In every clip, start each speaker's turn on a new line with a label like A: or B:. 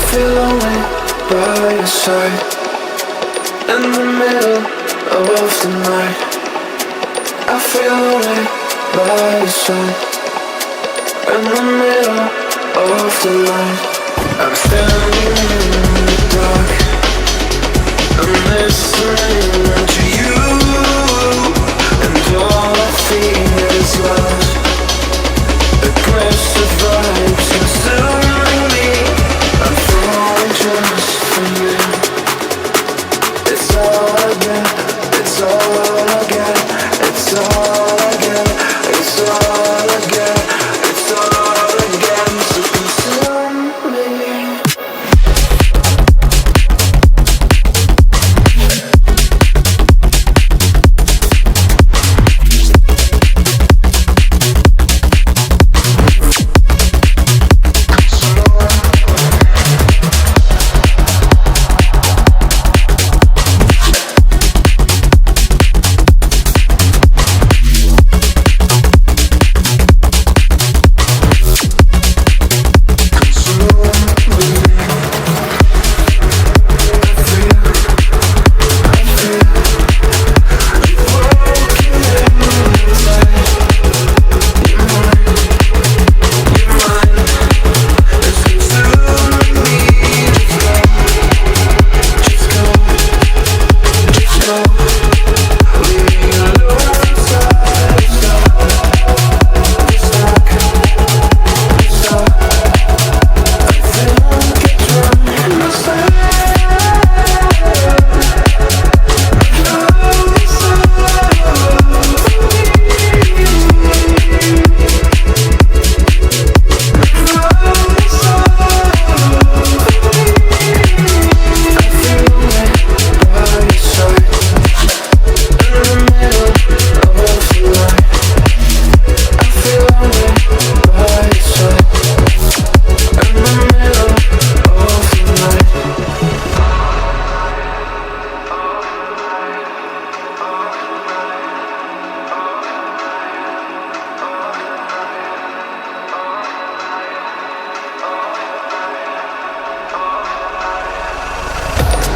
A: feel lonely by your side. In the middle of the night, I feel lonely by your side. In the middle of the night, I'm standing in the dark. I'm listening to you, and all I feel is love. Aggressive vibes consuming me. I'm falling just for you. It's all I get, it's all I get, it's all I get, it's all I get, it's all I get. So consume me.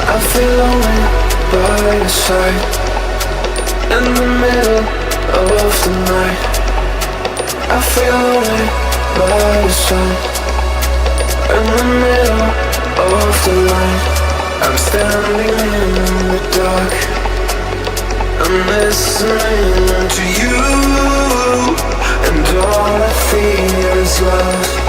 A: I feel lonely by your side. In the middle of the night, I feel lonely by your side. In the middle of the night, I'm standing in the dark. I'm listening to you, and all I feel is love.